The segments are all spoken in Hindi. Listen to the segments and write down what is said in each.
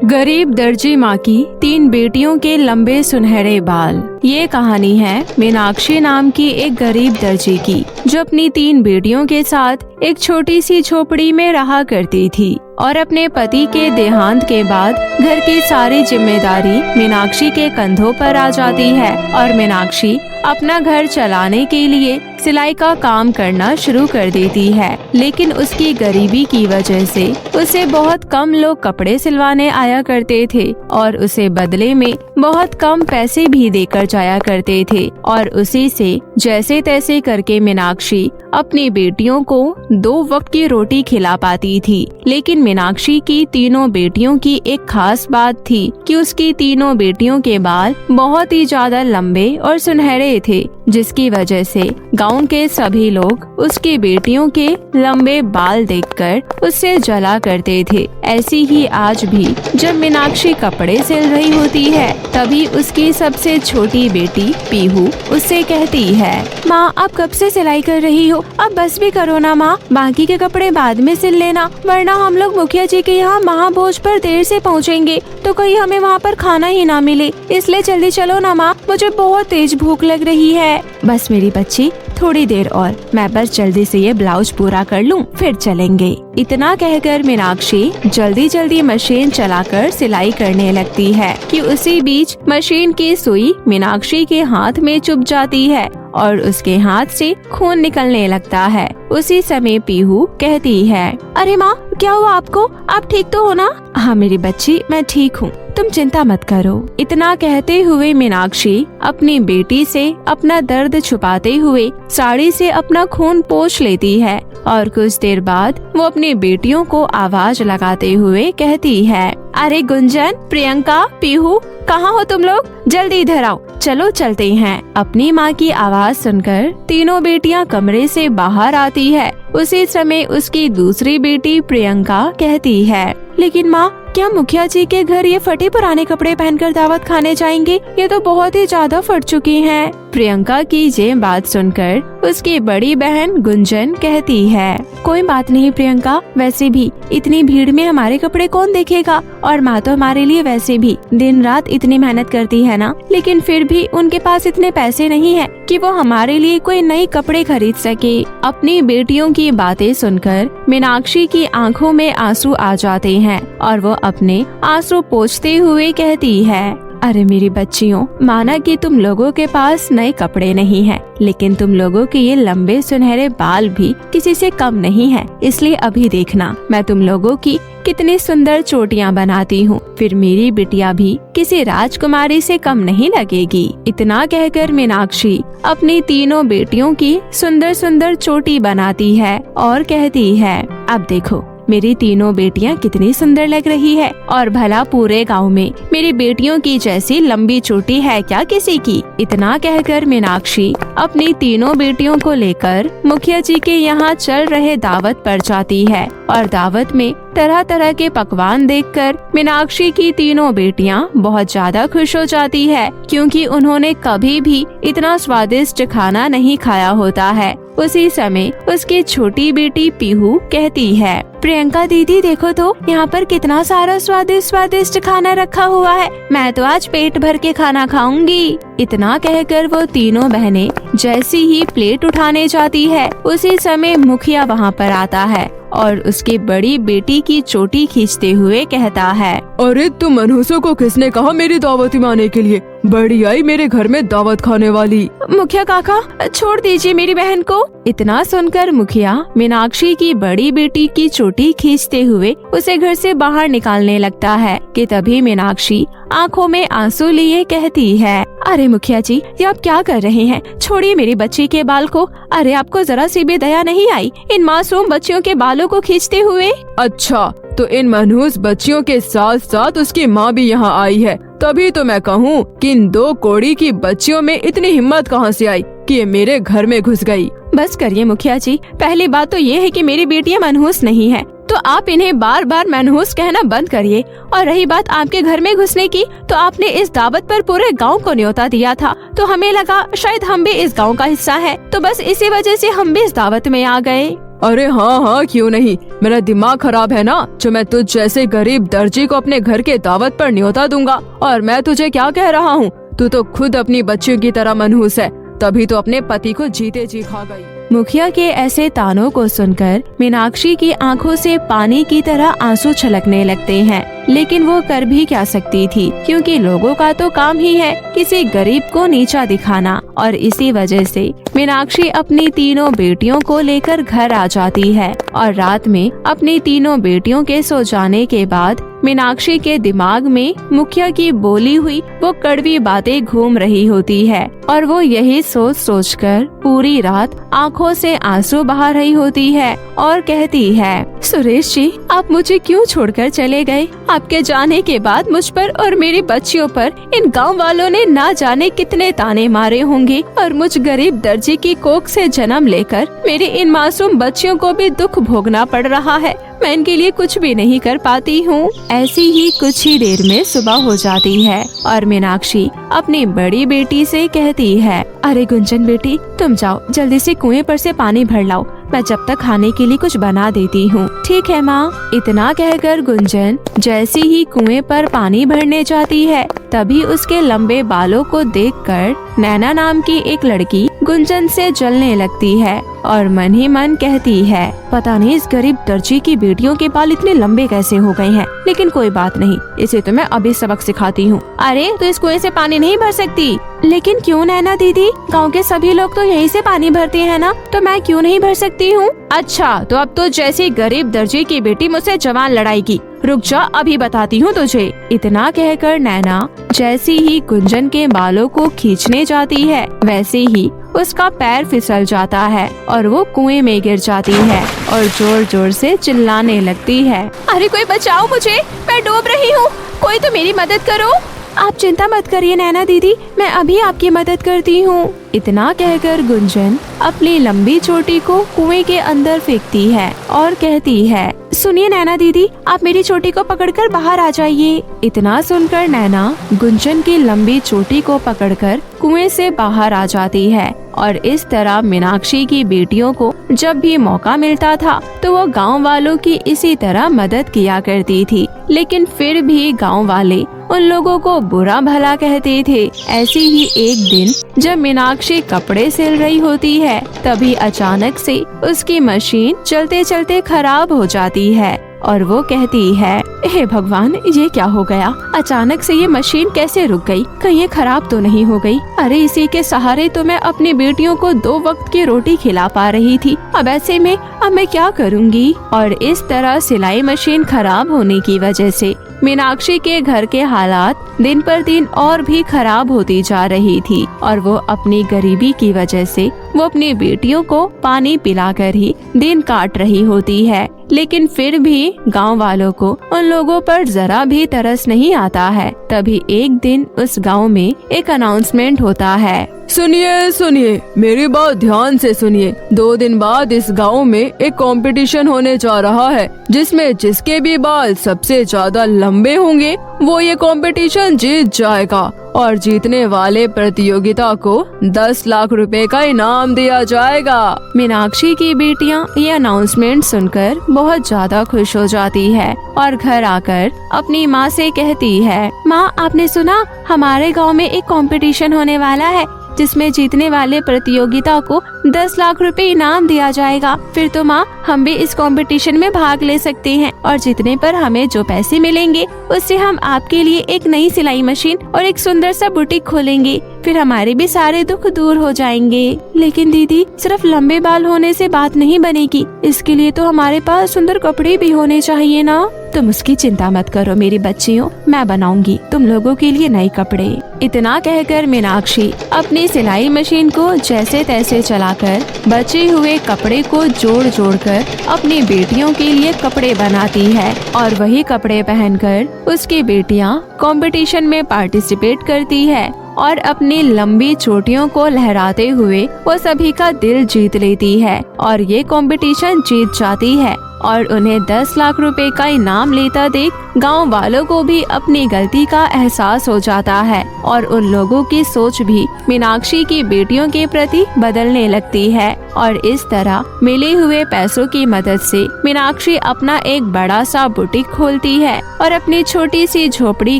गरीब दर्जी माँ की 3 बेटियों के लंबे सुनहरे बाल। ये कहानी है मीनाक्षी नाम की एक गरीब दर्जी की, जो अपनी 3 बेटियों के साथ एक छोटी सी झोपड़ी में रहा करती थी और अपने पति के देहांत के बाद घर की सारी जिम्मेदारी मीनाक्षी के कंधों पर आ जाती है और मीनाक्षी अपना घर चलाने के लिए सिलाई का काम करना शुरू कर देती है। लेकिन उसकी गरीबी की वजह से उसे बहुत कम लोग कपड़े सिलवाने आया करते थे और उसे बदले में बहुत कम पैसे भी देकर जाया करते थे और उसी से जैसे तैसे करके मीनाक्षी अपनी बेटियों को 2 वक्त की रोटी खिला पाती थी। लेकिन मीनाक्षी की तीनों बेटियों की एक खास बात थी कि उसकी तीनों बेटियों के बाल बहुत ही ज्यादा लंबे और सुनहरे थे, जिसकी वजह से गांव के सभी लोग उसकी बेटियों के लंबे बाल देखकर उससे जला करते थे। ऐसी ही आज भी जब मीनाक्षी कपड़े सिल रही होती है, तभी उसकी सबसे छोटी बेटी पीहू उससे कहती है, माँ आप कब से सिलाई कर रही हो, अब बस भी करो ना माँ, बाकी के कपड़े बाद में सिल लेना, वरना हम लोग मुखिया जी के यहाँ महाभोज पर देर से पहुँचेंगे तो कहीं हमें वहाँ पर खाना ही ना मिले, इसलिए जल्दी चलो ना माँ, मुझे बहुत तेज भूख लग रही है। बस मेरी बच्ची, थोड़ी देर और, मैं बस जल्दी से ये ब्लाउज पूरा कर लूं, फिर चलेंगे। इतना कहकर मीनाक्षी जल्दी जल्दी मशीन चलाकर सिलाई करने लगती है कि उसी बीच मशीन की सुई मीनाक्षी के हाथ में चुभ जाती है और उसके हाथ से खून निकलने लगता है। उसी समय पीहू कहती है, अरे माँ क्या हुआ आपको, आप ठीक तो हो ना? हाँ मेरी बच्ची, मैं ठीक हूँ, तुम चिंता मत करो। इतना कहते हुए मीनाक्षी अपनी बेटी से अपना दर्द छुपाते हुए साड़ी से अपना खून पोंछ लेती है और कुछ देर बाद वो अपनी बेटियों को आवाज लगाते हुए कहती है, अरे गुंजन, प्रियंका, पीहू, कहाँ हो तुम लोग, जल्दी इधर आओ, चलो चलते हैं। अपनी माँ की आवाज सुनकर तीनों बेटियाँ कमरे से बाहर आती है। उसी समय उसकी दूसरी बेटी प्रियंका कहती है, लेकिन माँ क्या मुखिया जी के घर ये फटे पुराने कपड़े पहनकर दावत खाने जाएंगे? ये तो बहुत ही ज्यादा फट चुकी हैं। प्रियंका की ये बात सुनकर उसकी बड़ी बहन गुंजन कहती है, कोई बात नहीं प्रियंका, वैसे भी इतनी भीड़ में हमारे कपड़े कौन देखेगा, और माँ तो हमारे लिए वैसे भी दिन रात इतनी मेहनत करती है ना, लेकिन फिर भी उनके पास इतने पैसे नहीं है कि वो हमारे लिए कोई नए कपड़े खरीद सके। अपनी बेटियों की बातें सुनकर मीनाक्षी की आंखों में आंसू आ जाते हैं और वो अपने आंसू पोंछते हुए कहती है, अरे मेरी बच्चियों, माना कि तुम लोगों के पास नए कपड़े नहीं हैं, लेकिन तुम लोगों के ये लंबे सुनहरे बाल भी किसी से कम नहीं है, इसलिए अभी देखना मैं तुम लोगों की कितनी सुंदर चोटियां बनाती हूँ, फिर मेरी बिटिया भी किसी राजकुमारी से कम नहीं लगेगी। इतना कहकर मीनाक्षी अपनी तीनों बेटियों की सुंदर सुंदर चोटी बनाती है और कहती है, अब देखो मेरी तीनों बेटियां कितनी सुंदर लग रही है, और भला पूरे गांव में मेरी बेटियों की जैसी लंबी चोटी है क्या किसी की? इतना कहकर मीनाक्षी अपनी तीनों बेटियों को लेकर मुखिया जी के यहाँ चल रहे दावत पर जाती है और दावत में तरह तरह के पकवान देखकर मीनाक्षी की तीनों बेटियां बहुत ज्यादा खुश हो जाती है, क्योंकि उन्होंने कभी भी इतना स्वादिष्ट खाना नहीं खाया होता है। उसी समय उसकी छोटी बेटी पीहू कहती है, प्रियंका दीदी देखो तो यहाँ पर कितना सारा स्वादिष्ट स्वादिष्ट खाना रखा हुआ है, मैं तो आज पेट भर के खाना खाऊंगी। इतना कहकर वो तीनों बहनें जैसी ही प्लेट उठाने जाती है, उसी समय मुखिया वहाँ पर आता है और उसकी बड़ी बेटी की चोटी खींचते हुए कहता है, अरे तुम मनहूसों को किसने कहा मेरी दावत में आने के लिए? बड़ी आई मेरे घर में दावत खाने वाली। मुखिया काका छोड़ दीजिए मेरी बहन को। इतना सुनकर मुखिया मीनाक्षी की बड़ी बेटी की चोटी खींचते हुए उसे घर से बाहर निकालने लगता है कि तभी मीनाक्षी आंखों में आंसू लिए कहती है, अरे मुखिया जी ये आप क्या कर रहे हैं, छोड़िए मेरी बच्ची के बाल को। अरे आपको जरा सी भी दया नहीं आई इन मासूम बच्चियों के बालों को खींचते हुए? अच्छा तो इन मनहूस बच्चियों के साथ साथ उसकी माँ भी यहाँ आई है, तभी तो मैं कहूँ कि इन 2 कोड़ी की बच्चियों में इतनी हिम्मत कहाँ से आई कि ये मेरे घर में घुस गई। बस करिए मुखिया जी, पहली बात तो ये है कि मेरी बेटियां मनहूस नहीं है, तो आप इन्हें बार बार मनहूस कहना बंद करिए। और रही बात आपके घर में घुसने की, तो आपने इस दावत पर पूरे गांव को न्योता दिया था, तो हमें लगा शायद हम भी इस गांव का हिस्सा है, तो बस इसी वजह से हम भी इस दावत में आ गए। अरे हाँ हाँ, क्यों नहीं, मेरा दिमाग खराब है ना, जो मैं तुझ जैसे गरीब दर्जी को अपने घर के दावत पर न्योता दूंगा। और मैं तुझे क्या कह रहा हूँ, तू तो खुद अपनी बच्चियों की तरह मनहूस है, तभी तो अपने पति को जीते जी खा गई। मुखिया के ऐसे तानों को सुनकर मीनाक्षी की आंखों से पानी की तरह आंसू छलकने लगते हैं, लेकिन वो कर भी क्या सकती थी, क्योंकि लोगों का तो काम ही है किसी गरीब को नीचा दिखाना। और इसी वजह से मीनाक्षी अपनी तीनों बेटियों को लेकर घर आ जाती है और रात में अपनी तीनों बेटियों के सो जाने के बाद मीनाक्षी के दिमाग में मुखिया की बोली हुई वो कड़वी बातें घूम रही होती है और वो यही सोच सोचकर पूरी रात आंखों से आंसू बहा रही होती है और कहती है, सुरेश जी, आप मुझे क्यों छोड़कर चले गए? आपके जाने के बाद मुझ पर और मेरी बच्चियों पर इन गांव वालों ने ना जाने कितने ताने मारे होंगे और मुझ गरीब दर्जी की कोख से जन्म लेकर मेरी इन मासूम बच्चियों को भी दुख भोगना पड़ रहा है। मैं इनके लिए कुछ भी नहीं कर पाती हूँ। ऐसी ही कुछ ही देर में सुबह हो जाती है और मीनाक्षी अपनी बड़ी बेटी से कहती है, अरे गुंजन बेटी, तुम जाओ जल्दी से कुएं पर से पानी भर लाओ, मैं जब तक खाने के लिए कुछ बना देती हूँ। ठीक है माँ। इतना कहकर गुंजन जैसी ही कुएं पर पानी भरने जाती है, तभी उसके लंबे बालों को देखकर नैना नाम की एक लड़की गुंजन से जलने लगती है और मन ही मन कहती है, पता नहीं इस गरीब दर्जी की बेटियों के बाल इतने लंबे कैसे हो गए हैं, लेकिन कोई बात नहीं, इसे तो मैं अभी सबक सिखाती हूँ। अरे तो इस कुएं से पानी नहीं भर सकती? लेकिन क्यों नैना दीदी, गांव के सभी लोग तो यहीं से पानी भरते हैं ना, तो मैं क्यों नहीं भर सकती हूँ? अच्छा, तो अब तो जैसी गरीब दर्जी की बेटी मुझसे जवान लड़ाई की, रुक जा अभी बताती हूँ तुझे। इतना कहकर नैना जैसी ही गुंजन के बालों को खींचने जाती है, वैसे ही उसका पैर फिसल जाता है और वो कुएं में गिर जाती है और जोर जोर से चिल्लाने लगती है, अरे कोई बचाओ मुझे, मैं डूब रही हूँ, कोई तो मेरी मदद करो। आप चिंता मत करिए नैना दीदी, मैं अभी आपकी मदद करती हूँ। इतना कहकर गुंजन अपनी लंबी चोटी को कुएं के अंदर फेंकती है और कहती है, सुनिए नैना दीदी, आप मेरी चोटी को पकड़कर बाहर आ जाइए। इतना सुनकर नैना गुंजन की लंबी चोटी को पकड़कर कुएं से बाहर आ जाती है और इस तरह मीनाक्षी की बेटियों को जब भी मौका मिलता था तो वो गांव वालों की इसी तरह मदद किया करती थी, लेकिन फिर भी गांव वाले उन लोगों को बुरा भला कहते थे। ऐसी ही एक दिन जब मीनाक्षी कपड़े सिल रही होती है, तभी अचानक से उसकी मशीन चलते चलते खराब हो जाती है और वो कहती है, हे भगवान, ये क्या हो गया? अचानक से ये मशीन कैसे रुक गई? कहीं ये खराब तो नहीं हो गई? अरे इसी के सहारे तो मैं अपनी बेटियों को 2 वक्त की रोटी खिला पा रही थी, अब ऐसे में अब मैं क्या करूँगी? और इस तरह सिलाई मशीन खराब होने की वजह से मीनाक्षी के घर के हालात दिन पर दिन और भी खराब होती जा रही थी और वो अपनी गरीबी की वजह से वो अपनी बेटियों को पानी पिलाकर ही दिन काट रही होती है। लेकिन फिर भी गांव वालों को उन लोगों पर जरा भी तरस नहीं आता है। तभी एक दिन उस गांव में एक अनाउंसमेंट होता है, सुनिए सुनिए, मेरी बात ध्यान से सुनिए। 2 दिन बाद इस गांव में एक कंपटीशन होने जा रहा है, जिसमें जिसके भी बाल सबसे ज्यादा लंबे होंगे वो ये कंपटीशन जीत जाएगा और जीतने वाले प्रतियोगिता को 10 लाख रुपए का इनाम दिया जाएगा। मीनाक्षी की बेटियां ये अनाउंसमेंट सुनकर बहुत ज्यादा खुश हो जाती है और घर आकर अपनी माँ से कहती है, माँ आपने सुना, हमारे गांव में एक कंपटीशन होने वाला है जिसमें जीतने वाले प्रतियोगिता को 10 लाख रुपए इनाम दिया जाएगा। फिर तो माँ हम भी इस कंपटीशन में भाग ले सकते हैं और जीतने पर हमें जो पैसे मिलेंगे उससे हम आपके लिए एक नई सिलाई मशीन और एक सुंदर सा बुटीक खोलेंगे, फिर हमारे भी सारे दुख दूर हो जाएंगे। लेकिन दीदी, सिर्फ लंबे बाल होने से बात नहीं बनेगी, इसके लिए तो हमारे पास सुंदर कपड़े भी होने चाहिए ना। तुम उसकी चिंता मत करो मेरी बच्चियों, मैं बनाऊंगी तुम लोगों के लिए नए कपड़े। इतना कहकर मीनाक्षी अपनी सिलाई मशीन को जैसे तैसे चलाकर बचे हुए कपड़े को जोड़ जोड़ कर अपनी बेटियों के लिए कपड़े बनाती है और वही कपड़े पहनकर उसकी बेटियां कंपटीशन में पार्टिसिपेट करती है और अपनी लंबी चोटियों को लहराते हुए वो सभी का दिल जीत लेती है और ये कंपटीशन जीत जाती है और उन्हें 10 लाख रुपए का इनाम लेता देख गांव वालों को भी अपनी गलती का एहसास हो जाता है और उन लोगों की सोच भी मीनाक्षी की बेटियों के प्रति बदलने लगती है। और इस तरह मिले हुए पैसों की मदद से मीनाक्षी अपना एक बड़ा सा बुटीक खोलती है और अपनी छोटी सी झोपड़ी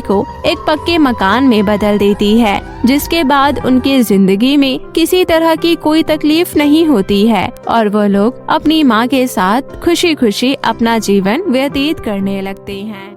को एक पक्के मकान में बदल देती है, जिसके बाद उनकी जिंदगी में किसी तरह की कोई तकलीफ नहीं होती है और वो लोग अपनी माँ के साथ खुशी खुशी अपना जीवन व्यतीत करने लगते हैं।